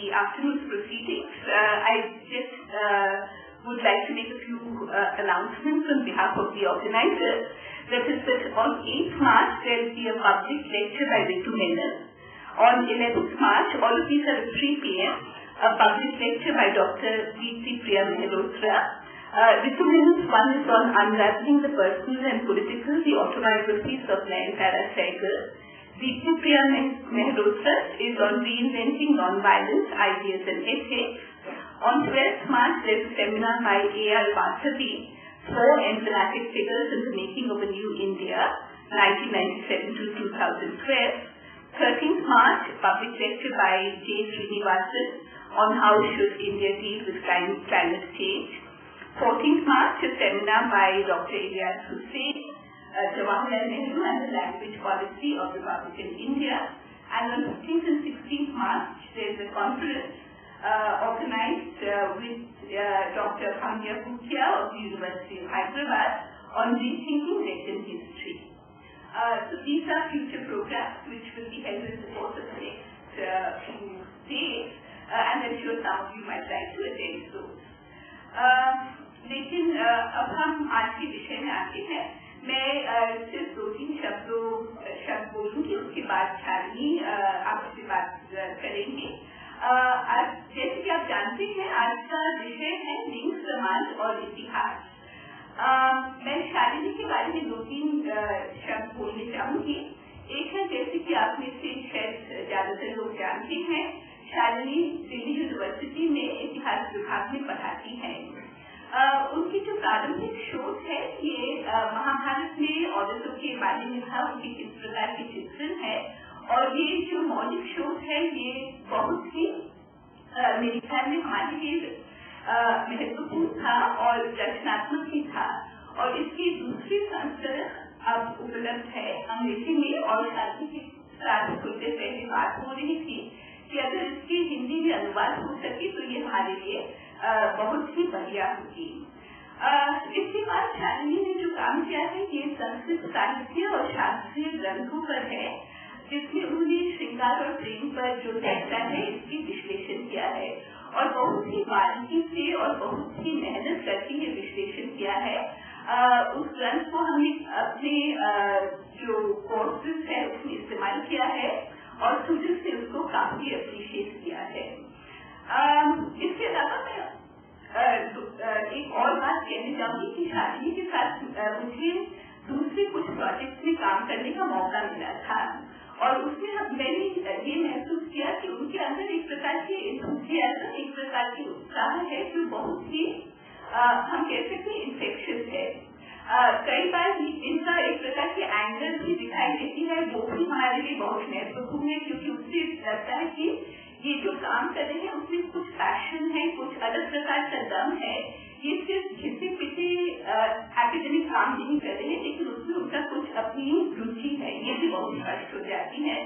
the afternoon's proceedings. I just would like to make a few announcements on behalf of the organizers. That is that on 8th March there will be a public lecture by Ritu Menon. On 11th March, all of these are at 3 p.m. A public lecture by Dr. Deepti Mehrotra. Ritu Menon's one is on unraveling the personal and political, the autobiographies of Nayanthara Sehgal. Deepti Mehrotra is on reinventing non-violence, ideas and ethics. On 12th March, there is a seminar by A.R. Vasavi, 4 emblematic figures in the making of a new India, 1997 to 2012. 13th March, public lecture by J. Srinivasan on how should India deal with climate change. 14th March, a seminar by Dr. Ilyas Hussain, Jawaharlal Nehru and the language policy of Republican India. And on 15th and 16th March, there is a conference organized with Dr. Bhangya Bhutia of the University of Hyderabad on rethinking Deccan history. So these are future programs which will be held in the course of the next few days, and I'm sure some of you might like to attend those. लेकिन अब हम आज के विषय में आते हैं। मैं सिर्फ 2-3 शब्द बोलूंगी, उसके बाद शालिनी आपसे बात करेंगे। जैसे कि आप जानते हैं, आज का विषय है लिंग, समाज और इतिहास। मैं शालिनी के बारे में 2-3 शब्द बोलने चाहूंगी। एक है, जैसे कि आप में से शायद ज्यादातर लोग जानते हैं, शालिनी दिल्ली यूनिवर्सिटी में इतिहास विभाग में पढ़ाती हैं। उनकी जो प्रारंभिक शोध है ये महाभारत में औरतों के बारे में था, उनके किस प्रकार के चित्रण है, और ये जो मौलिक शोध है ये बहुत ही मेरे ख्याल में हमारे लिए महत्वपूर्ण था और रचनात्मक भी था। और इसकी दूसरी संस्करण अब उपलब्ध है अंग्रेजी में, और शादी के साथ कुछ देर पहले बात हो रही थी कि अगर इसकी हिंदी में अनुवाद हो सके तो ये हमारे लिए बहुत ही बढ़िया होगी। इसके बाद शालिनी ने जो काम किया है ये संस्कृत साहित्य और शास्त्रीय ग्रंथों पर है, जिसमें उन्होंने श्रृंगार और प्रेम पर जो चर्चा है इसकी विश्लेषण किया है, और बहुत ही बारीकी से और बहुत ही मेहनत करके ये विश्लेषण किया है। उस ग्रंथ को हमने अपने जो कोर्सेज है उसमें इस्तेमाल किया है और स्टूडेंट्स ने उसको काफी अप्रिशिएट किया है। इसके अलावा मैं एक और बात कहने चाहूंगी कि शालिनी के साथ मुझे दूसरे कुछ प्रोजेक्ट में काम करने का मौका मिला था, और उसमें मैंने ये महसूस किया कि उनके अंदर एक प्रकार की एंथुसियाज्म, एक प्रकार की उत्साह है जो बहुत ही हम कह सकते हैं इन्फेक्शियस है। कई बार इनका एक प्रकार की एंगल भी दिखाई देती है, वो भी हमारे लिए बहुत महत्वपूर्ण है, क्योंकि उससे लगता है कि ये जो काम कर रहे हैं उसमें कुछ पैशन है, कुछ अलग प्रकार का दम है। ये सिर्फ घिसे पिटे एकेडमिक काम नहीं कर रहे हैं, लेकिन उसमें उनका कुछ अपनी रुचि है, ये भी बहुत स्पष्ट हो जाती है।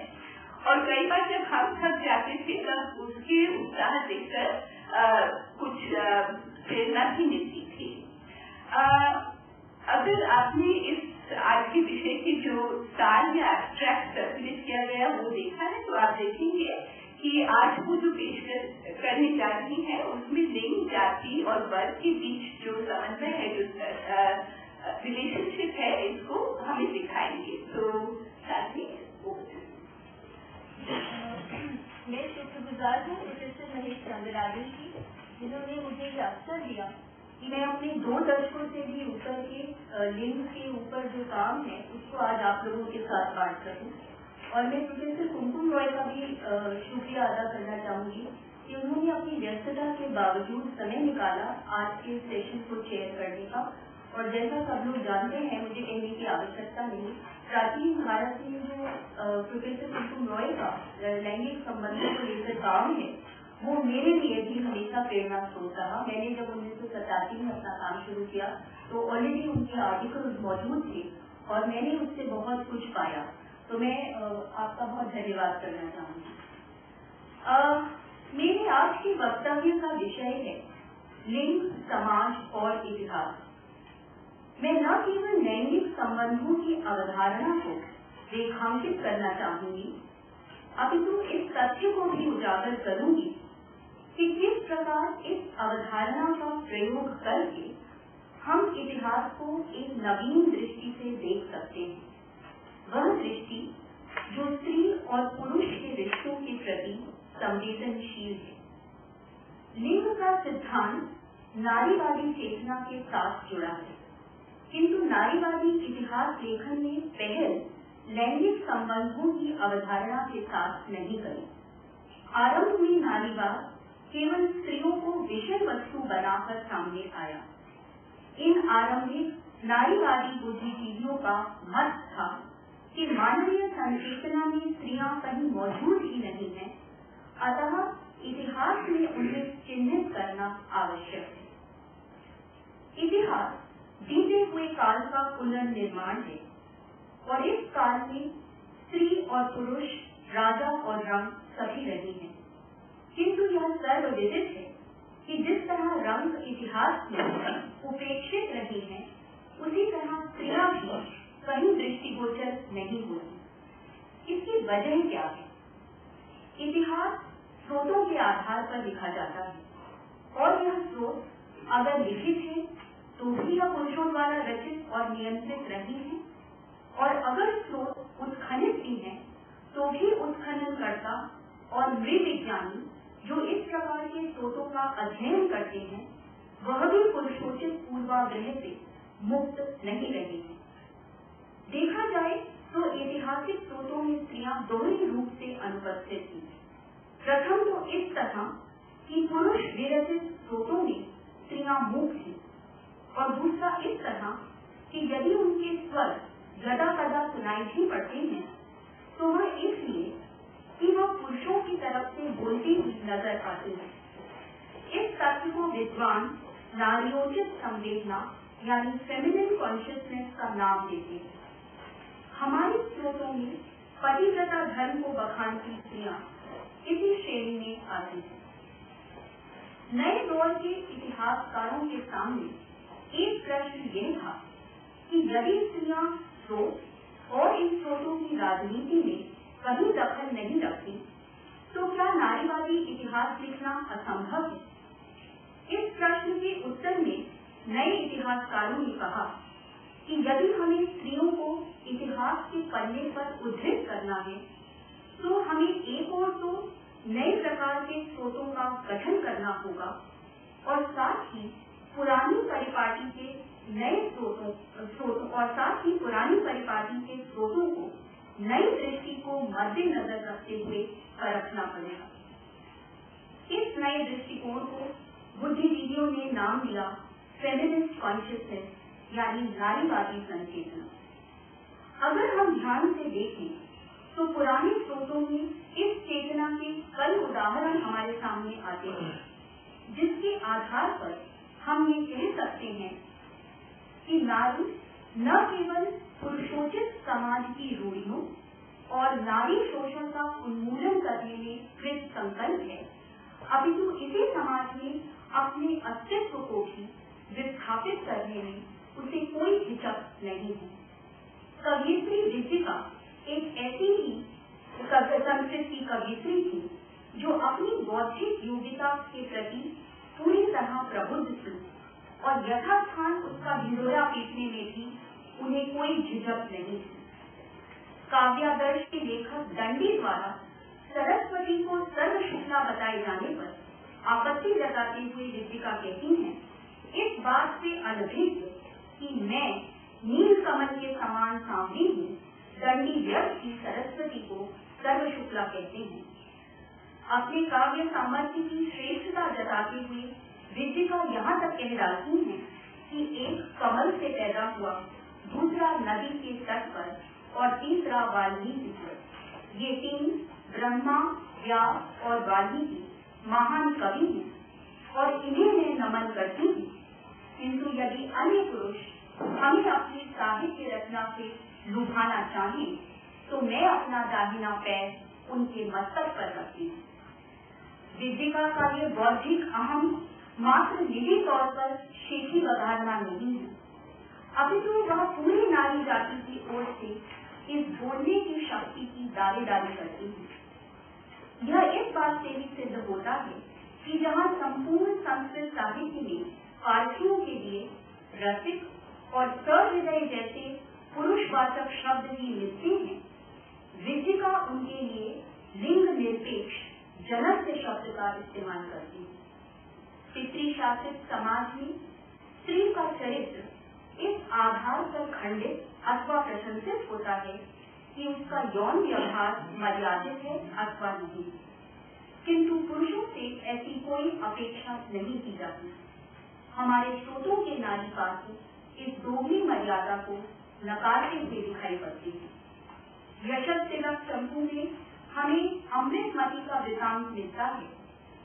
और कई बार जब हम थक जाते थे तब उसके उत्साह देखकर कुछ प्रेरणा भी मिलती थी। अगर आपने इस आज के विषय की जो सार या एब्स्ट्रैक्ट सर्कुलेट किया गया वो देखा है, तो आप देखेंगे कि आज वो जो पेश करने जा रही है उसमें लिंग, जाति और वर्ग के बीच जो समन्वय है, जो रिलेशनशिप है, इसको हमें दिखाएंगे। तो साथी मैं शुक्रगुजार हूँ प्रोफेसर महेश चंद्राजन की, जिन्होंने मुझे ये अवसर दिया कि मैं अपने 2 दशकों से भी ऊपर के लिंग के ऊपर जो काम है उसको आज आप लोगों के साथ बांट सकूं। और मैं प्रोफेसर कुमकुम रॉय का भी शुक्रिया अदा करना चाहूँगी कि उन्होंने अपनी व्यस्तता के बावजूद समय निकाला आज के सेशन को चेयर करने का। और जैसा सब लोग जानते हैं, मुझे कहने की आवश्यकता नहीं, प्राचीन भारत में जो प्रोफेसर कुमकुम रॉय का लैंगिक संबंधों को लेकर काम है वो मेरे लिए भी हमेशा प्रेरणा स्रोत रहा। मैंने जब 1987 में अपना काम शुरू किया तो ऑलरेडी उनके आर्टिकल्स मौजूद थे और मैंने उससे बहुत कुछ पाया। तो मैं आपका बहुत धन्यवाद करना चाहूँगी। मेरे आज के वक्तव्य का विषय है लिंग, समाज और इतिहास। मैं न केवल लैंगिक संबंधों की अवधारणा को रेखांकित करना चाहूंगी, अपितु इस तथ्य को भी उजागर करूंगी प्रकार इस अवधारणा का प्रयोग करके हम इतिहास को एक नवीन दृष्टि से देख सकते हैं। वह दृष्टि जो स्त्री और पुरुष के रिश्तों के प्रति संवेदनशील है। लिंग का सिद्धांत नारीवादी चेतना के साथ जुड़ा है, किंतु नारीवादी इतिहास लेखन में पहल लैंगिक संबंधों की अवधारणा के साथ नहीं करी। आरंभ में नारीवाद केवल स्त्रियों को विषय वस्तु बनाकर सामने आया। इन आरंभिक नारीवादी बुद्धिजीवियों का मत था कि मानवीय संचेतना में स्त्रियां कहीं मौजूद ही नहीं है, अतः इतिहास में उन्हें चिन्हित करना आवश्यक है। इतिहास बीते हुए काल का पुनर्निर्माण है और इस काल में स्त्री और पुरुष, राजा और रंग सभी रहे हैं, किंतु यह सर्वविदित है कि जिस तरह रंग इतिहास में उपेक्षित रहे हैं, उसी तरह स्त्रियां भी कहीं दृष्टिगोचर नहीं होती। इसकी वजह क्या है? इतिहास स्रोतों के आधार पर लिखा जाता है और यह स्रोत अगर लिखित है तो भी यह पुरुषों द्वारा रचित और नियंत्रित रही है, और अगर स्रोत उत्खनित भी है तो भी उत्खननकर्ता और नृविज्ञानी जो इस प्रकार के स्रोतों का अध्ययन करते हैं, वह भी पुरुषोचित पूर्वाग्रह से मुक्त नहीं रहे हैं। देखा जाए तो ऐतिहासिक स्रोतों में स्त्रियां दोहरे रूप से अनुपस्थित थी। प्रथम तो इस तरह कि पुरुष विरचित स्रोतों में स्त्रियां मूक थी, और दूसरा इस तरह कि यदि उनके स्वर यदा कदा सुनाई भी पड़ते हैं तो वह इसलिए कि वह पुरुषों की तरफ से बोलती हुई नजर आती है। इस तथ्य को विद्वान नारीयोचित संवेदना यानी फेमिनिन कॉन्शियसनेस का नाम देते हैं। हमारे स्रोतों में पतिव्रता धर्म को बखानती स्त्रियां इसी श्रेणी में आती हैं। नए दौर के इतिहासकारों के सामने एक प्रश्न यह था कि यदि स्त्रियां स्रोत और इन स्रोतों की राजनीति में कभी दखल नहीं रखती तो क्या नारीवादी इतिहास लिखना असंभव है? इस प्रश्न के उत्तर में नए इतिहासकारों ने कहा कि यदि हमें स्त्रियों को इतिहास के पन्ने पर उद्धृत करना है तो हमें एक और तो नए प्रकार के स्रोतों का गठन करना होगा और साथ ही पुरानी परिपाटी के नए स्रोतों और साथ ही पुरानी परिपाटी के स्रोतों को नई दृष्टि को मद्देनजर रखते हुए परखना पड़ेगा। इस नए दृष्टिकोण को बुद्धिजीवियों ने नाम दिया फेमिनिस्ट कॉन्शियसनेस यानी नारीवादी संचेतना। अगर हम ध्यान से देखें तो पुराने स्रोतों में इस चेतना के कई उदाहरण हमारे सामने आते हैं, जिसके आधार पर हम ये कह सकते हैं कि नारी न केवल पुरुषोचित समाज की रूढ़ियों और नारी शोषण का उन्मूलन करने में कृत संकल्प है, अपितु इसी समाज में अपने अस्तित्व को भी विस्थापित करने में उसे कोई हिचक नहीं है। कवियत्री विद्यिका एक ऐसी ही संस्कृत की कवियत्री थी जो अपनी बौद्धिक योग्यता के प्रति पूरी तरह प्रबुद्ध थी और यथास्थान उसका ढिंढोरा पीटने में भी उन्हें कोई झिझक नहीं थी। काव्यादर्श के लेखक दंडी द्वारा सरस्वती को सर्व शुक्ला बताए जाने पर आपत्ति जताते हुए विद्यिका कहती हैं, इस बात से अनभिज्ञ कि मैं नील कमल के समान सांवली हूँ, दंडी व्यर्थ की सरस्वती को सर्व शुक्ला कहते हैं। अपने काव्य सामर्थ्य की श्रेष्ठता जताते हुए विद्यिका यहाँ तक कह डालती हैं कि एक कमल से पैदा हुआ, दूसरा नदी के तट पर और तीसरा वाल्मीकि पर। ये तीन ब्रह्मा, व्यास और वाल्मीकि महान कवि हैं और इन्हें मैं नमन करती हूँ, किंतु यदि अन्य पुरुष हमें अपनी साहित्य रचना से लुभाना चाहें तो मैं अपना दाहिना पैर उनके मस्तक पर रखती हूँ। विद्यिका का ये बौद्धिक अहम मात्र निजी तौर पर शेखी बघाड़ना नहीं है, अपितु वह पूरी नारी जाति की ओर से इस बोलने की शक्ति की दावेदारी करती है। यह इस बात से भी सिद्ध होता है कि जहाँ संपूर्ण संस्कृत साहित्य में पार्थियों के लिए रसिक और सहृदय जैसे पुरुषवाचक शब्द भी मिलते हैं, विद्यिका उनके लिए लिंग निरपेक्ष जनस्य शब्द का इस्तेमाल करती है। पितृ शासित समाज में स्त्री का चरित्र इस आधार पर खंडित अथवा प्रशंसित होता है कि उसका यौन व्यवहार मर्यादित है अथवा नहीं, किंतु पुरुषों से ऐसी कोई अपेक्षा नहीं की जाती। हमारे स्रोतों के नारी पात्र इस दोगली मर्यादा को नकारते हुए दिखाई पड़ते हैं। यशस तिलक चंपू में हमें अमृतमती का वृतांत मिलता है,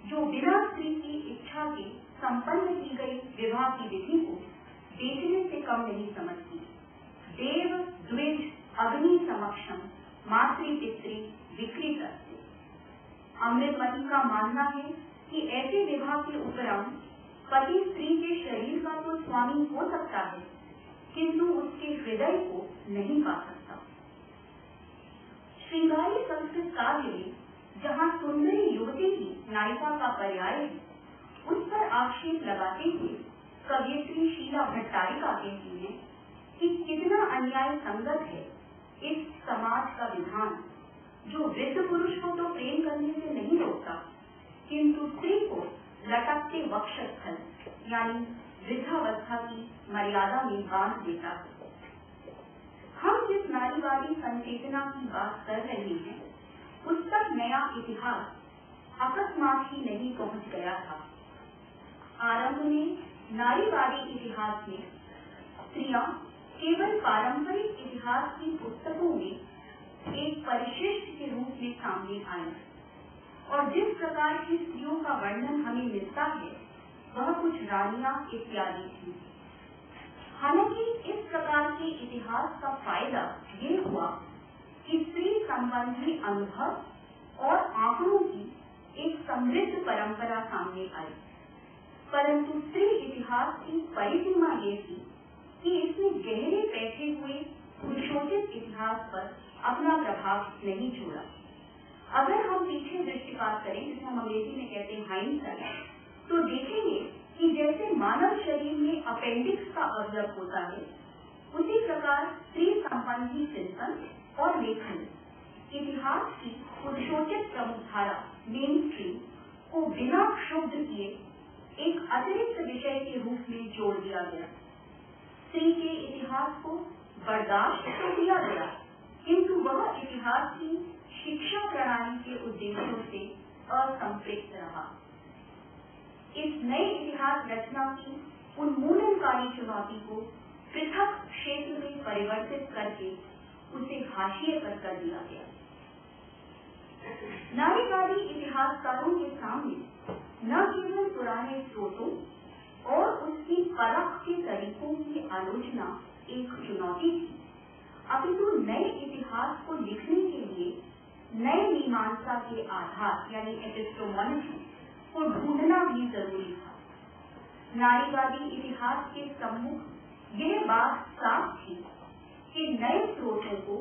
जो बिना स्त्री की इच्छा के संपन्न की गई विवाह की विधि को बेचने से कम नहीं समझती। देव द्विज अग्नि समक्षम मातृपितृ विकृत। अमृतमती का मानना है कि ऐसे विवाह के उपरांत पति स्त्री के शरीर का तो स्वामी हो सकता है, किंतु उसके हृदय को नहीं पा सकता। श्रृंगारी संस्कृत काव्य में जहाँ सुंदरी युवती ही नायिका का पर्याय है, उस पर आक्षेप लगाते हुए कवयित्री शीला भट्टारिका कहती है कि कितना अन्याय संगत है इस समाज का विधान, जो वृद्ध पुरुष को तो प्रेम करने से नहीं रोकता, किंतु स्त्री को लटकते वक्षस्थल यानी वृद्धावस्था की मर्यादा में बांध देता है। हम जिस नारीवादी संचेतना की बात कर रहे हैं, उस तक नया इतिहास अकस्मात ही नहीं पहुंच गया था। आरंभ में नारीवादी इतिहास में स्त्रियां केवल पारंपरिक इतिहास की पुस्तकों में एक परिशिष्ट के रूप में सामने आई, और जिस प्रकार की स्त्रियों का वर्णन हमें मिलता है वह कुछ रानियां इत्यादि थी। हालांकि इस प्रकार के इतिहास का फायदा ये हुआ कि स्त्री संबंधी अनुभव और आंकड़ों की एक समृद्ध परंपरा सामने आई, परंतु स्त्री इतिहास की परिसीमा ये थी कि इसने गहरे बैठे हुए पुरुषोचित इतिहास पर अपना प्रभाव नहीं छोड़ा। अगर हम पीछे दृष्टिपात करें, जिसे हम अंग्रेजी में कहते हैं हाइंडसाइट, तो देखेंगे कि जैसे मानव शरीर में अपेंडिक्स का अवयव होता है, उसी प्रकार स्त्री संबंधी चिंतन और लेखन इतिहास की पुरुषोचित प्रमुख धारा मेन स्ट्रीम को बिना क्षुब्ध किए एक अतिरिक्त विषय के रूप में जोड़ दिया गया। स्त्री के इतिहास को बर्दाश्त तो किया गया, किंतु वह इतिहास की शिक्षा प्रणाली के उद्देश्यों से असंपृक्त रहा। इस नए इतिहास रचना की उन्मूलनकारी चुनौती को पृथक क्षेत्र में परिवर्तित करके उसे हाशिए पर कर दिया गया। नारीवादी इतिहासकारों के सामने न केवल पुराने स्रोतों और उसकी परख के तरीकों की आलोचना एक चुनौती थी, अपितु नए इतिहास को लिखने के लिए नए मीमांसा के आधार यानी एपिस्टेमोलॉजी को ढूंढना भी जरूरी था। नारीवादी इतिहास के सम्मुख यह बात साफ थी कि नए स्रोतों को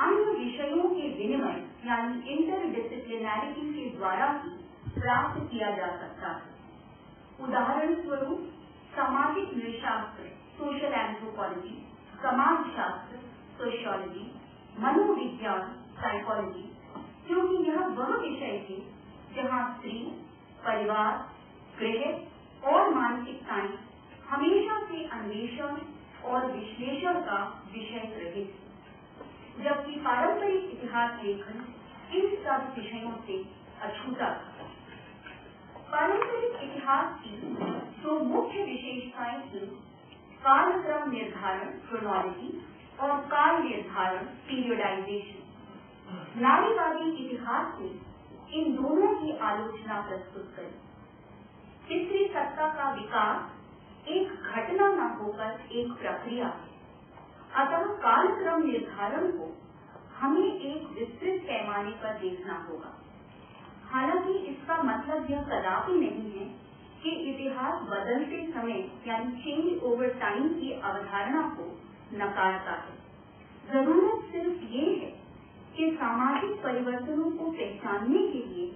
अन्य विषयों के विनिमय यानी इंटरडिसिप्लिनैरिटी के द्वारा ही प्राप्त किया जा सकता है। उदाहरण स्वरूप सामाजिक नृशास्त्र सोशल एंथ्रोपोलॉजी, समाजशास्त्र सोशियोलॉजी, मनोविज्ञान साइकोलॉजी, क्योंकि यह वह विषय थे जहाँ स्त्री, परिवार, गृह और मानसिकताएं हमेशा से अन्वेषण और विश्लेषण का विषय रहे थे, जबकि पारंपरिक इतिहास लेखन इन सब विषयों से अछूता था। पारंपरिक इतिहास की दो मुख्य विशेषताएं थी कालक्रम निर्धारण क्रोनोलॉजी और काल निर्धारण पीरियडाइजेशन। नारीवादी इतिहास में इन दोनों की आलोचना प्रस्तुत करी। पितृसत्ता का विकास एक घटना न होकर एक प्रक्रिया है, अतः कालक्रम निर्धारण को हमें एक विस्तृत पैमाने पर देखना होगा। हालांकि इसका मतलब यह कदापि नहीं है कि इतिहास बदलते समय यानी चेंज ओवर टाइम की अवधारणा को नकारता है। जरूरत सिर्फ ये है कि सामाजिक परिवर्तनों को पहचानने के लिए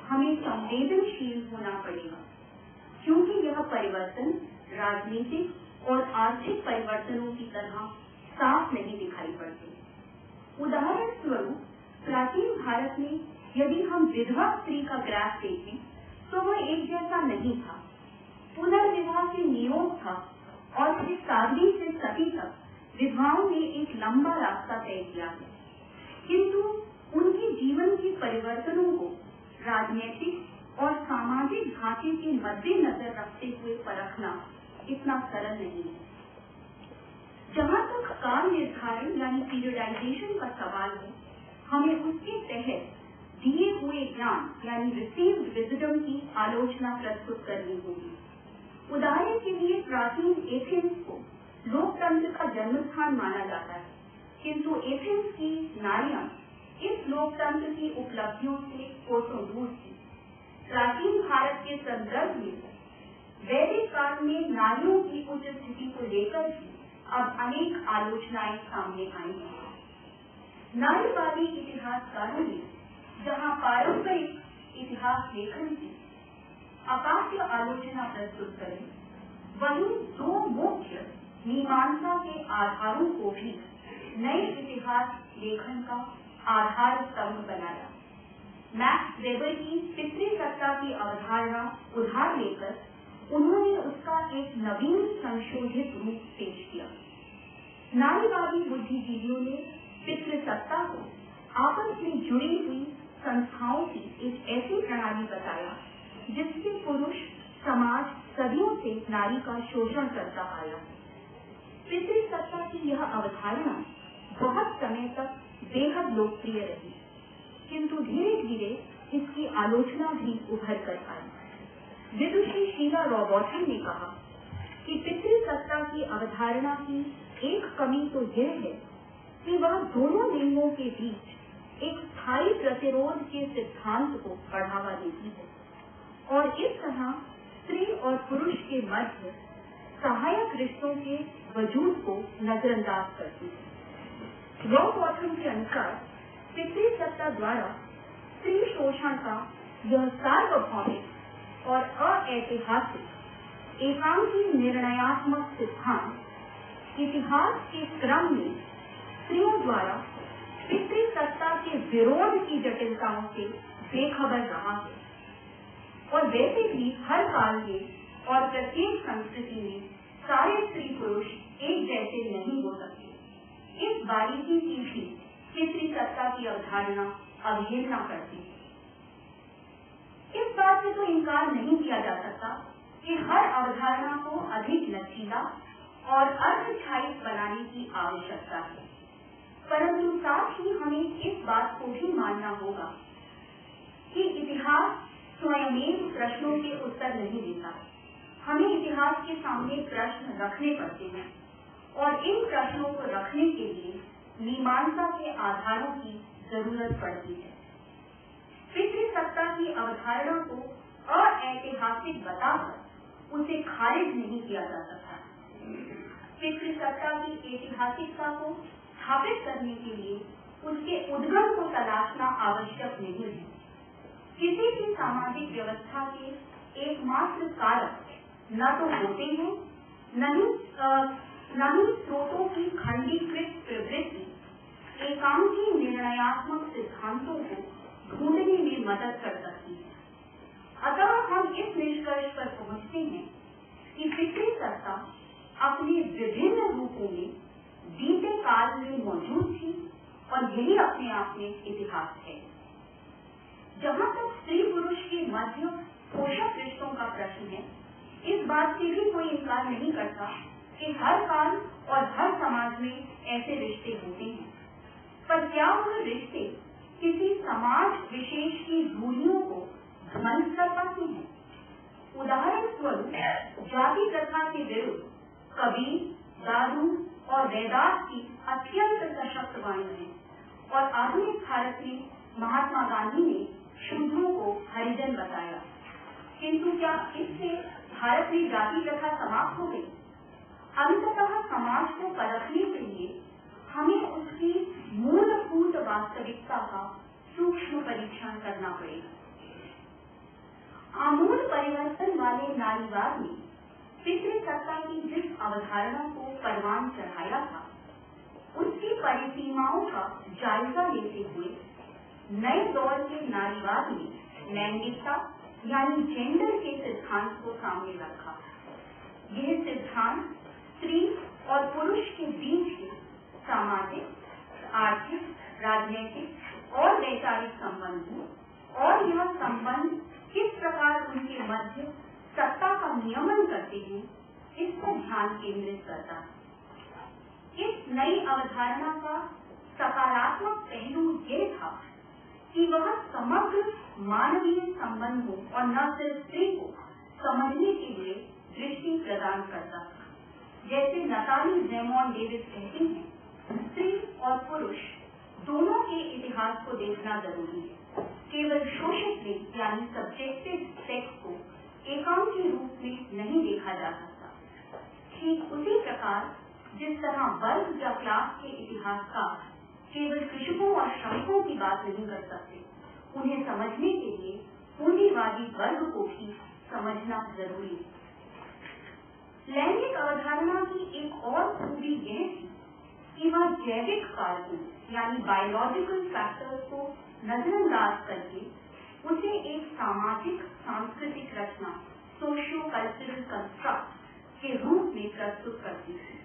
हमें संवेदनशील होना पड़ेगा, क्योंकि यह परिवर्तन राजनीतिक और आर्थिक परिवर्तनों की तरह साफ नहीं दिखाई पड़ते। उदाहरण स्वरूप प्राचीन भारत में यदि हम विधवा स्त्री का ग्राफ देखें तो वह एक जैसा नहीं था। पुनर्विवाह से नियोग था और फिर साध्वी से सती तक विधवाओं ने एक लंबा रास्ता तय किया है, किंतु उनके जीवन के परिवर्तनों को राजनीतिक और सामाजिक ढांचे के मद्देनजर रखते हुए परखना इतना सरल नहीं है। जहां तक काल निर्धारण यानी पीरियडाइजेशन का सवाल है, हमें उसके तहत दिए हुए ज्ञान यानी रिसीव्ड विजडम की आलोचना प्रस्तुत करनी होगी। उदाहरण के लिए प्राचीन एथेंस को लोकतंत्र का जन्मस्थान माना जाता है, किंतु एथेंस की नारियां इस लोकतंत्र की उपलब्धियों से कोसों दूर थी। प्राचीन भारत के संदर्भ में वैदिक काल में नारियों की उच्च स्थिति को लेकर भी अब अनेक आलोचनाएं सामने आई हैं। नारीवादी इतिहासकारों ने जहां पारंपरिक इतिहास लेखन की अकाट्य आलोचना प्रस्तुत करी, वहीं दो मुख्य मीमांसा के आधारों को भी नए इतिहास लेखन का आधार स्तंभ बनाया। मैक्स वेबर की पितृसत्ता की अवधारणा उधार लेकर उन्होंने उसका एक नवीन संशोधित रूप पेश किया। नारीवादी बुद्धिजीवियों ने पितृसत्ता को आपस में जुड़ी हुई संस्थाओं की एक ऐसी प्रणाली बताया जिससे पुरुष समाज सदियों से नारी का शोषण करता आया। पितृसत्ता की यह अवधारणा बहुत समय तक बेहद लोकप्रिय रही, किंतु धीरे धीरे इसकी आलोचना भी उभर कर आई। विदुषी शीला रॉबर्टसन ने कहा कि पितृसत्ता की अवधारणा की एक कमी तो यह है कि वह दोनों लिंगों के बीच एक स्थायी प्रतिरोध के सिद्धांत को बढ़ावा देती है और इस तरह स्त्री और पुरुष के मध्य सहायक रिश्तों के वजूद को नजरअंदाज करती है। रॉबर्टसन के अनुसार पितृसत्ता द्वारा स्त्री शोषण का यह सार्वभौमिक और अऐतिहासिक एकांकी निर्णयात्मक सिद्धांत इतिहास के क्रम में स्त्रियों द्वारा पितृसत्ता के विरोध की जटिलताओं से बेखबर रहा है। और वैसे भी हर काल के और प्रत्येक संस्कृति में सारे स्त्री पुरुष एक जैसे नहीं हो सकते। इस बारीकी की भी पितृसत्ता की अवधारणा अवहेलना करती है। इस बात से तो इनकार नहीं किया जा सकता कि हर अवधारणा को अधिक लचीला और अर्थछाई बनाने की आवश्यकता है, परंतु साथ ही हमें इस बात को भी मानना होगा कि इतिहास स्वयं प्रश्नों के उत्तर नहीं देता। हमें इतिहास के सामने प्रश्न रखने पड़ते हैं और इन प्रश्नों को रखने के लिए मीमांसा के आधारों की जरूरत पड़ती है। पितृसत्ता की अवधारणा को अऐतिहासिक बताकर उसे खारिज नहीं किया जा सकता। पितृसत्ता की ऐतिहासिकता को स्थापित करने के लिए उसके उद्गम को तलाशना आवश्यक नहीं है। किसी भी सामाजिक व्यवस्था के एकमात्र कारक न तो होते हैं, न ही स्रोतों की खंडीकृत प्रवृत्ति एकांकी निर्णयात्मक सिद्धांतों को ढूंढने में मदद कर सकती है। अतः हम इस निष्कर्ष पर पहुंचते हैं कि पितृसत्ता अपने विभिन्न रूपों में बीते काल में मौजूद थी और यही अपने आप में इतिहास है। जहाँ तक स्त्री पुरुष के मध्य पोषक रिश्तों का प्रश्न है, इस बात से भी कोई इनकार नहीं करता कि हर काल और हर समाज में ऐसे रिश्ते होते हैं, पर क्या वह रिश्ते किसी समाज विशेष की दूरियों को ध्वंस कर पाते हैं? उदाहरण स्वरूप जाति प्रथा के विरुद्ध कबीर, दारू और वेदांत की अत्यंत सशक्त वाणी है और आधुनिक भारत में महात्मा गांधी ने शूद्रों को हरिजन बताया, किंतु क्या इससे भारत में जाति प्रथा समाप्त हो गई? अंततः समाज को परखने के लिए हमें उसकी मूलभूत वास्तविकता का सूक्ष्म परीक्षण करना पड़ेगा। परिवर्तन वाले नारीवाद में पितृसत्ता की जिस अवधारणा को परवान चढ़ाया था, उसकी परिसीमाओं का जायजा लेते हुए नए दौर के नारीवाद में लैंगिकता यानी जेंडर के सिद्धांत को सामने रखा। यह सिद्धांत स्त्री और पुरुष के बीच के सामाजिक, आर्थिक, राजनीतिक और वैचारिक संबंधों और यह संबंध किस प्रकार उनके मध्य सत्ता का नियमन करते हैं, इस पर ध्यान केंद्रित करता है। इस नई अवधारणा का सकारात्मक पहलू यह था कि वह समग्र मानवीय संबंधों और न सिर्फ स्त्री को समझने के लिए दृष्टि प्रदान करता था। जैसे नताली रेमॉन डेविस कहती हैं, स्त्री और पुरुष दोनों के इतिहास को देखना जरूरी है। केवल शोषित लिंग यानी सब्जेक्टिव सेक्स को एकांकी रूप में नहीं देखा जा सकता। ठीक उसी प्रकार जिस तरह वर्ग या क्लास के इतिहासकार केवल कृषकों और श्रमिकों की बात नहीं कर सकते, उन्हें समझने के लिए पूंजीवादी वर्ग को भी समझना जरूरी है। लैंगिक अवधारणा की एक और खूबी यह थी कि वह जैविक कारकों यानी बायोलॉजिकल फैक्टर्स को नजरअंदाज करके उसे एक सामाजिक सांस्कृतिक रचना सोशियो कल्चरल कंस्ट्रक्ट के रूप में प्रस्तुत करती है।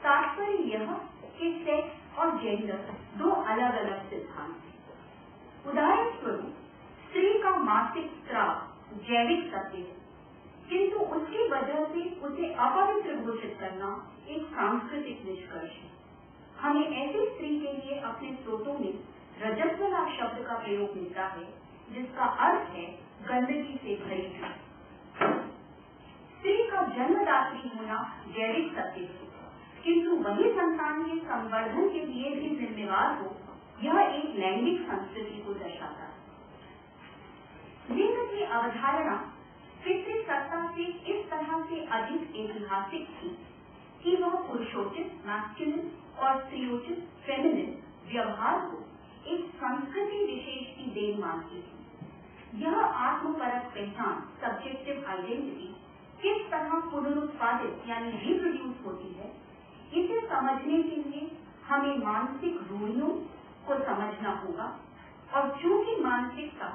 तात्पर्य यह कि सेक्स और जेंडर दो अलग अलग सिद्धांत हैं। उदाहरण स्वरूप स्त्री का मासिक स्राव जैविक सत्य है, किंतु उसकी वजह से उसे अपवित्र घोषित करना एक सांस्कृतिक निष्कर्ष है। हमें ऐसी स्त्री के लिए अपने स्रोतों में रजस्वला शब्द का प्रयोग मिलता है, जिसका अर्थ है गंदगी से भरी हुई। स्त्री का जन्मदात्री होना जैविक सत्य है, किंतु वही संतान के संवर्धन के लिए भी जिम्मेवार हो, यह एक लैंगिक संस्कृति को दर्शाता है। लिंग की अवधारणा पितृसत्ता से इस तरह से अधिक ऐतिहासिक थी कि वह पुरुषोचित मैस्कुलिन और स्त्रियोचित फेमिनिन व्यवहार को एक संस्कृति विशेष की देन मानती थी। यह आत्मपरक पहचान सब्जेक्टिव आइडेंटिटी किस तरह पुनरुत्पादित यानी रिप्रोड्यूस होती है, इसे समझने के लिए हमें मानसिक रूढ़ियों को समझना होगा। और चूंकि मानसिकता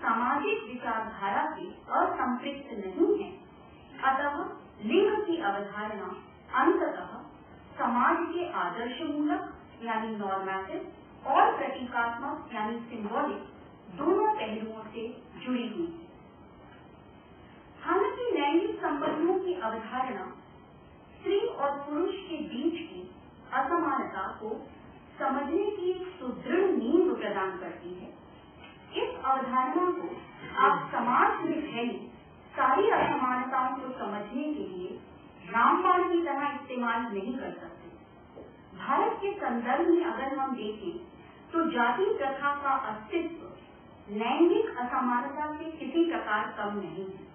सामाजिक विचारधारा से असंपृक्त नहीं है, अतः लिंग की अवधारणा अंततः समाज के आदर्शमूलक यानी नॉर्मेटिव और प्रतीकात्मक यानी सिंबॉलिक दोनों पहलुओं से जुड़ी हुई है। हालांकि लैंगिक संबंधों की अवधारणा स्त्री और पुरुष के बीच की असमानता को समझने की एक सुदृढ़ नींव प्रदान करती है। इस अवधारणा को आप समाज में फैली सारी असमानताओं को समझने के लिए रामबाण की तरह इस्तेमाल नहीं कर सकते। भारत के संदर्भ में अगर हम देखें तो जाति प्रथा का अस्तित्व लैंगिक असमानता से किसी प्रकार कम नहीं है।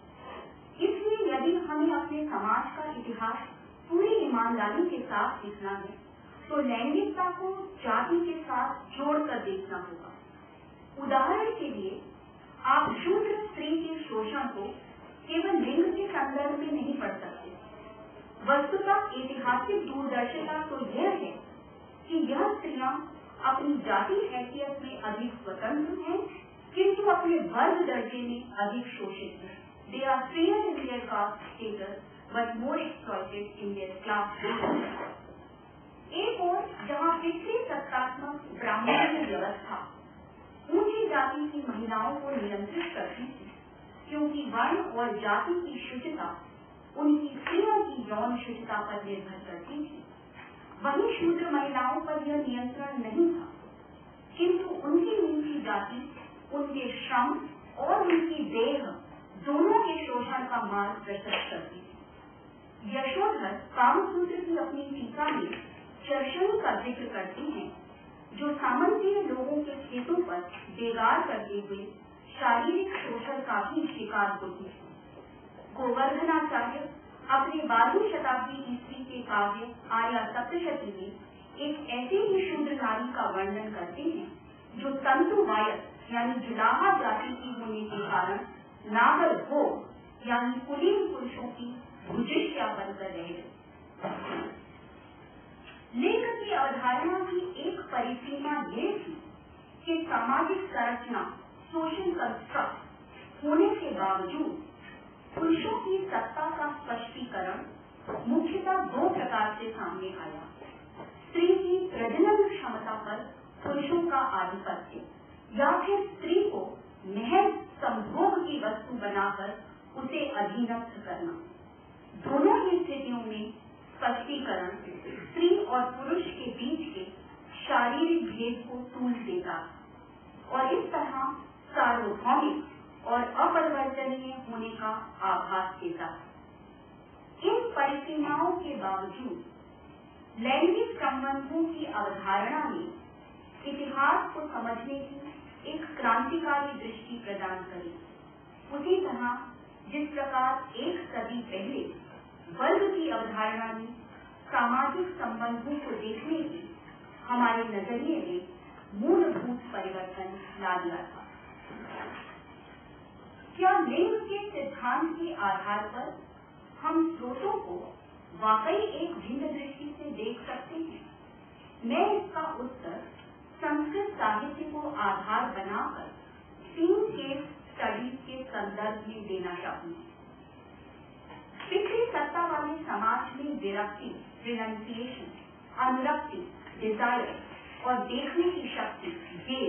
इसलिए यदि हमें अपने समाज का इतिहास पूरी ईमानदारी के साथ देखना है, तो लैंगिकता को जाति के साथ जोड़कर देखना होगा। उदाहरण के लिए आप शूद्र स्त्री के शोषण को केवल लिंग के संदर्भ में नहीं पढ़ सकते। वस्तुतः ऐतिहासिक दूरदर्शिता तो यह है कि यह स्त्रियां अपनी जाति हैसियत में अधिक स्वतंत्र हैं, किंतु अपने वर्ग दर्जे में अधिक शोषित हैं। They are freer in their caste status, but more exploited in their class status. एक और जहाँ पितृसत्तात्मक ब्राह्मण व्यवस्था ऊंची जाति की महिलाओं को नियंत्रित करती थी, क्योंकि वर्ण और जाति की शुचिता उनकी स्त्रियों की यौन शुचिता पर निर्भर करती थी, वहीं शूद्र महिलाओं पर यह नियंत्रण नहीं था, किंतु उनकी नीची जाति उनके श्रम और उनकी देह दोनों के शोषण का मार्ग प्रशस्त करती थी। यशोधर कामसूत्र की अपनी टीका में चर्षणी का जिक्र करती हैं, जो सामंतीय लोगों के खेतों पर बेगार करते हुए शारीरिक शोषण का भी शिकार होती थी। गोवर्धनाचार्य अपने 12वीं शताब्दी ईस्वी के काव्य आर्या सप्तशती में एक ऐसी ही शूद्र नारी का वर्णन करते हैं, जो तंतु वायक यानी जुलाहा जाति की होने के कारण नागर भोग यानी कुलीन पुरुषों की भुजिष्या बनकर रह गई। लिंग की अवधारणा की एक परिसीमा ये थी कि सामाजिक संरचना सोशल कंस्ट्रक्ट होने के बावजूद पुरुषों की सत्ता का स्पष्टीकरण मुख्यतः दो प्रकार से सामने आया। स्त्री की प्रजनन क्षमता पर पुरुषों का आधिपत्य या फिर स्त्री को महज संभोग की वस्तु बनाकर उसे अधीनस्थ करना। दोनों ही स्थितियों में स्पष्टीकरण स्त्री और पुरुष के बीच के शारीरिक भेद को तूल देता और इस तरह सार्वभौमिक और अपरिवर्तनीय होने का आभास देता। इन परिसीमाओं के बावजूद लैंगिक संबंधों की अवधारणा ने इतिहास को समझने की एक क्रांतिकारी दृष्टि प्रदान करी। उसी तरह जिस प्रकार एक सदी पहले वर्ग की अवधारणा ने सामाजिक संबंधों को देखने की हमारे नजरिए में मूलभूत परिवर्तन ला दिया था। क्या लिंग के सिद्धांत के आधार पर हम स्रोतों को वाकई एक भिन्न दृष्टि से देख सकते हैं? मैं इसका उत्तर संस्कृत साहित्य को आधार बनाकर 3 केस स्टडीज के संदर्भ में देना चाहूंगी। पितृ सत्ता वाले समाज में विरक्ति, रिनंसिएशन, अनुरक्ति, डिजायर और देखने की शक्ति, ये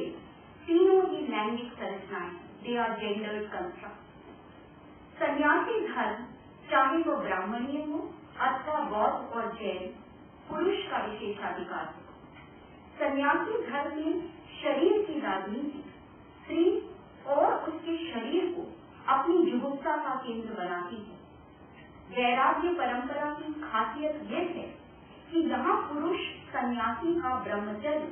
तीनों ही लैंगिक संरचनाएं, दे आर जेंडर्ड कंस्ट्रक्ट। सन्यासी धर्म, चाहे वो ब्राह्मणीय हो अथवा बौद्ध और जैन, पुरुष का विशेषाधिकार है। सन्यासी धर्म में शरीर की राजनीति स्त्री और उसके शरीर को अपनी जुगुप्सा का केंद्र बनाती है। वैराग्य परंपरा की खासियत यह है कि यहाँ पुरुष सन्यासी का ब्रह्मचर्य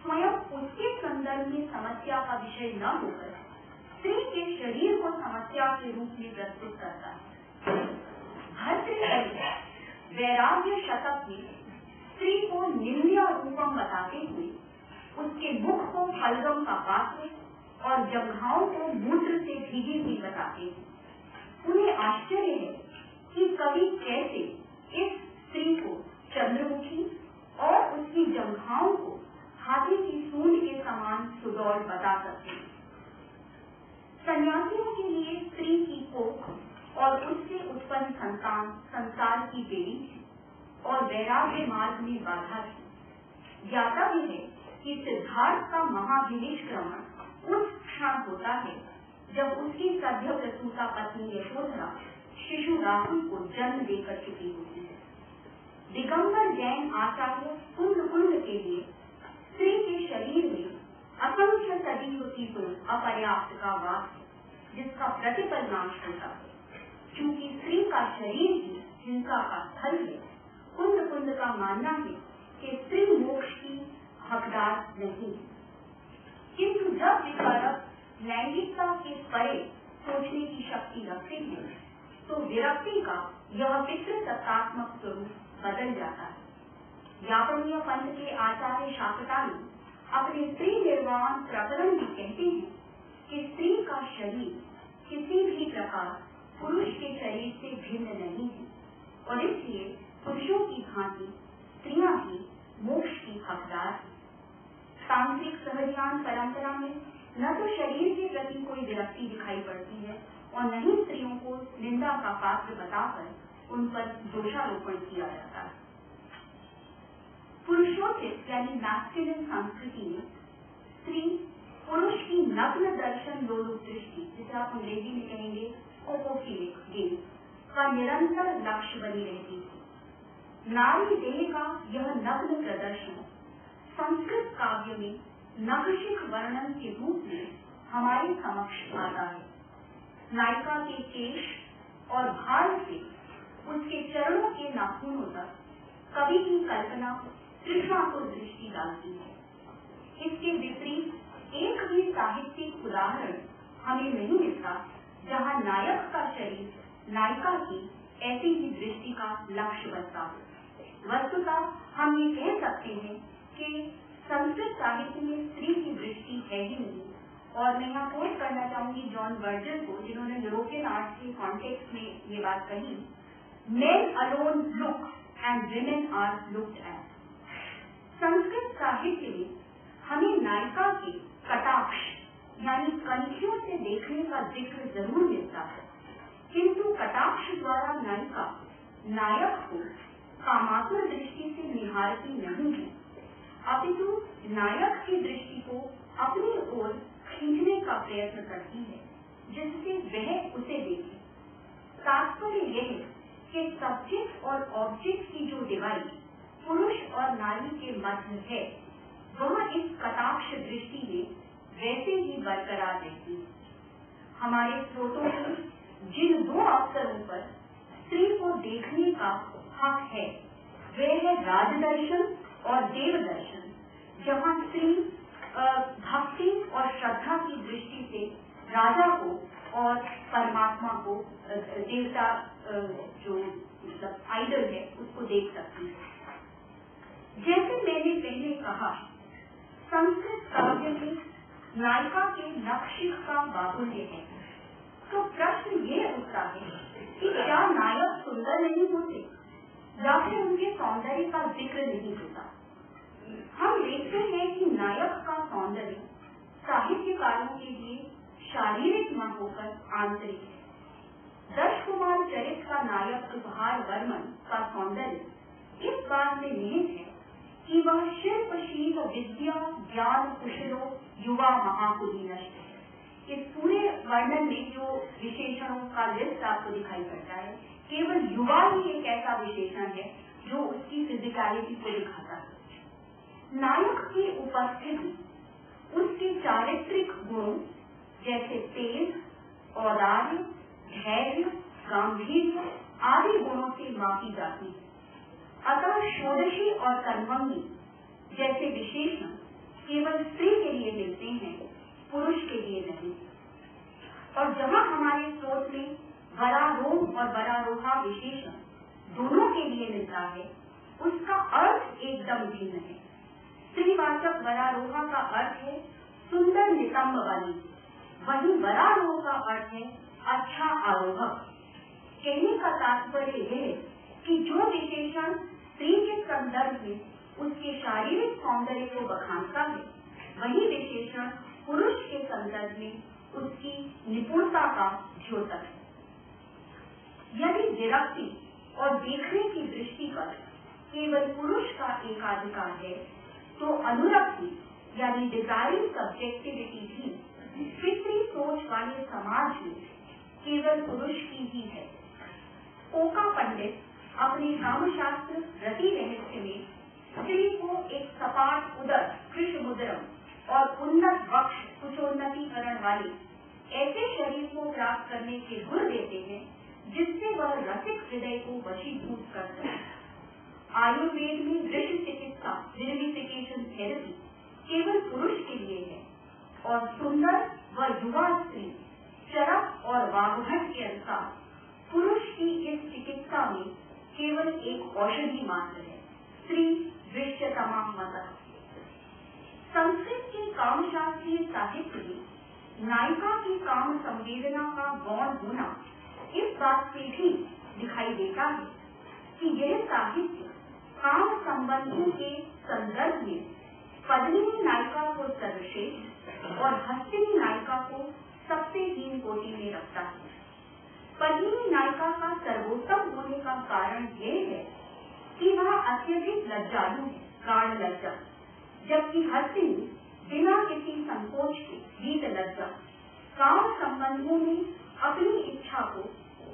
स्वयं उसके संदर्भ में समस्या का विषय न होकर स्त्री के शरीर को समस्या के रूप में प्रस्तुत करता है। भर्तृहरि वैराग्य शतक में स्त्री को निंद्या रूपम बताते हुए उसके मुख को फलगम का पात्र और जंघाओं को मूत्र से भीगी हुई बताते हैं। उन्हें आश्चर्य है कि कवि कैसे इस स्त्री को चंद्रमुखी और उसकी जंघाओं को हाथी की सूंड के समान सुडौल बता सकते हैं। सन्यासियों के लिए स्त्री की कोख और उससे उत्पन्न संतान संसार की देवी थी और वैराग्य मार्ग में बाधा थी। ज्ञातव्य है कि सिद्धार्थ का महाभिनिष्क्रमण उस क्षण होता है जब उसकी सद्य प्रसूता पत्नी यशोधरा शिशु राहुल को जन्म देकर चुकी होती है। दिगंबर जैन आचार्य कुंद के लिए स्त्री के शरीर में असंख्य सदी होती तो अपर्याप्त का वास है, जिसका प्रतिपल नाश होता है। चूंकि स्त्री का शरीर ही हिंसा का स्थल है, कुंद का मानना है कि स्त्री मोक्ष की हकदार नहीं है। किंतु जब विचारक लैंगिकता के परे सोचने की शक्ति रखते हैं तो विरक्ति का यह पितृसत्तात्मक स्वरूप बदल जाता है। यापनीय पंथ के आचार्य शाकटा ने अपने स्त्री निर्वाण प्रकरण में कहते हैं कि स्त्री का शरीर किसी भी प्रकार पुरुष के शरीर से भिन्न नहीं है और इसलिए पुरुषों की भांति स्त्रियां भी मोक्ष की हकदार है। तांत्रिक सहज्ञान परंपरा में न तो शरीर के प्रति कोई विरक्ति दिखाई पड़ती है और न ही स्त्रियों को निंदा का पात्र बताकर उन पर दोषारोपण किया जाता है। पुरुषोचित यानी मैस्कुलिन संस्कृति में स्त्री पुरुष की नग्न दर्शन लोलुप दृष्टि, जिसे आप अंग्रेजी में कहेंगे ओपोफिलिक गेज, का निरंतर लक्ष्य बनी रहती थी। नारी देह का यह नग्न प्रदर्शन संस्कृत काव्य में नखशिख वर्णन के रूप में हमारे समक्ष आता है। नायिका के केश और भाल से उसके चरणों के नाखूनों तक कवि की कल्पना तृष्णा को दृष्टि डालती है। इसके विपरीत एक भी साहित्यिक उदाहरण हमें नहीं मिलता जहाँ नायक का शरीर नायिका की ऐसी ही दृष्टि का लक्ष्य बनता हो। वस्तुतः हम ये कह सकते हैं कि संस्कृत साहित्य में स्त्री की दृष्टि है ही नहीं और मैं यहाँ कोट करना चाहूंगी जॉन वर्जल को, जिन्होंने यूरोपियन आर्ट के कॉन्टेक्स्ट में ये बात कही, men alone look and women are looked at। Sanskrit साहित्य में हमें नायिका के कटाक्ष यानी कनखियों से देखने का जिक्र जरूर मिलता है, किंतु कटाक्ष द्वारा नायिका नायक को कामातुर दृष्टि से निहारती नहीं है, अपितु नायक की दृष्टि को अपनी ओर खींचने का प्रयत्न करती है, जिससे वह उसे देखे। तात्पर्य यह है कि सब्जेक्ट और ऑब्जेक्ट की जो डिवाइड पुरुष और नारी के मध्य है, वह इस कटाक्ष दृष्टि में वैसे ही बरकरार रहती है। हमारे स्रोतों में जिन दो अवसरों पर स्त्री को देखने का हक है, वे है राजदर्शन और देवदर्शन, जहाँ स्त्री भक्ति और श्रद्धा की दृष्टि से राजा को और परमात्मा को, देवता जो मतलब आइडल है, उसको देख सकती है। जैसे मैंने पहले कहा, संस्कृत काव्य में नायिका के नक्शिक का बाहुल्य है, तो प्रश्न ये उठता है कि क्या नायक सुंदर नहीं होते या फिर उनके सौंदर्य का जिक्र नहीं होता। हम देखते हैं कि नायक का सौंदर्य साहित्यकारों के लिए शारीरिक न होकर आंतरिक है। दश कुमार चरित का नायक उपहार वर्मन का सौंदर्य इस बात में निहित है कि वह शिल्पशील विद्या ज्ञान कुशलो युवा महाकुली नष्ट है। इस पूरे वर्णन में जो विशेषणों का लिस्ट आपको दिखाई पड़ता है, केवल युवा ही एक ऐसा विशेषण है जो उसकी फिजिकलिटी को दिखाता है। नायक की उपस्थिति उसके चारित्रिक गुणों जैसे तेज, औदार्य, धैर्य, गांधीर्य आदि गुणों से मापी जाती है। अतः षोडशी और कर्मंगी जैसे विशेषण केवल स्त्री के लिए मिलते हैं, पुरुष के लिए नहीं। और जहाँ हमारे स्रोत में वरारोह और वरारोहा विशेषण दोनों के लिए मिलता है, उसका अर्थ एकदम भिन्न है। स्त्रीवाचक वरारोहा का अर्थ है सुंदर नितंब वाली, वहीं वरारोह का अर्थ है अच्छा आरोहक। कहने का तात्पर्य यह है कि जो विशेषण स्त्री के संदर्भ में उसके शारीरिक सौंदर्य को बखानता है, वही विशेषण पुरुष के संदर्भ में उसकी निपुणता का द्योतक है। यदि विरक्ति और देखने की दृष्टि पर केवल पुरुष का एकाधिकार है, तो अनुरक्ति यानी डिजायरिंग सब्जेक्टिविटी भी फिक्री सोच वाले समाज में केवल पुरुष की ही है। ओका पंडित अपने कामशास्त्र रति रहस्य में स्त्री को एक सपाट उदर कृष्ण मुद्रम और उन्नत वक्ष कुचोन्नतिकरण वाले ऐसे शरीर को प्राप्त करने के गुण देते हैं जिससे वह रसिक हृदय को वशीभूत कर सके। आयुर्वेद में दृश्य चिकित्सा विविफिकेशन थेरेपी केवल पुरुष के लिए है और सुंदर व युवा स्त्री चरक और वाघभट के अनुसार पुरुष की इस चिकित्सा में केवल एक औषधि मात्र है। स्त्री दृश्यतमा मतः। संस्कृत के कामशास्त्रीय साहित्य में नायिका की काम संवेदना का गौण होना इस बात से भी दिखाई देता है कि यह साहित्य काम संबंधों के संदर्भ में पद्मिनी नायिका को सर्वश्रेष्ठ और हस्तिनी नायिका को सबसे हीन कोटि में रखता है। पद्मिनी नायिका का सर्वोत्तम होने का कारण यह है कि वह अत्यधिक लज्जालु है, प्राण लज्जा, जबकि हस्तिनी बिना किसी संकोच के गीत लज्जा काम संबंधों में अपनी इच्छा को,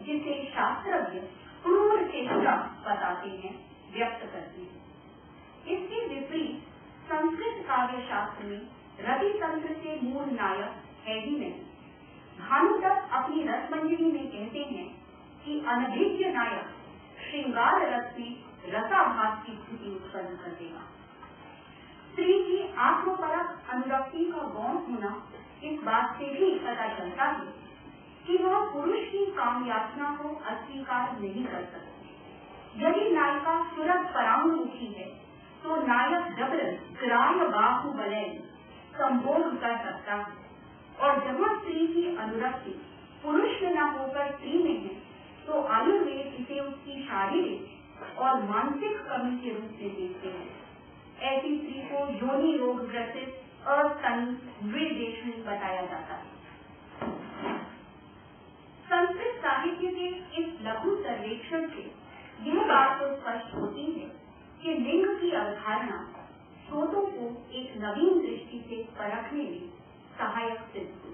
जिसे शास्त्रज्ञ क्रूर चेष्टा बताते हैं, व्यक्त करती है। इसके विपरीत संस्कृत काव्य शास्त्र में रति तंत्र से मूल नायक है ही नहीं। भानुदत्त अपनी रसमंजरी में कहते हैं कि अनभिज्ञ नायक श्रृंगार रस में रसाभास की स्थिति उत्पन्न कर देगा। स्त्री की आत्मपरक अनुरक्ति का गौण होना इस बात से भी पता चलता है कि वह पुरुष की काम याचना को अस्वीकार नहीं कर सकती। यदि नायिका सुरत परांगमुखी है तो नायक जबरन ग्राह्य बाहुबलैन संभोग कर सकता है और जहाँ स्त्री की अनुरक्ति पुरुष में न होकर स्त्री में है, तो आयुर्वेद इसे उसकी शारीरिक और मानसिक कमी के रूप में देखते हैं। ऐसी स्त्री को योनि रोग ग्रसित अस्तनी निर्देशनी बताया जाता है। संस्कृत साहित्य के इस लघु सर्वेक्षण से यह बात तो स्पष्ट होती है कि लिंग की अवधारणा स्रोतों को एक नवीन दृष्टि से परखने में सहायक सिद्ध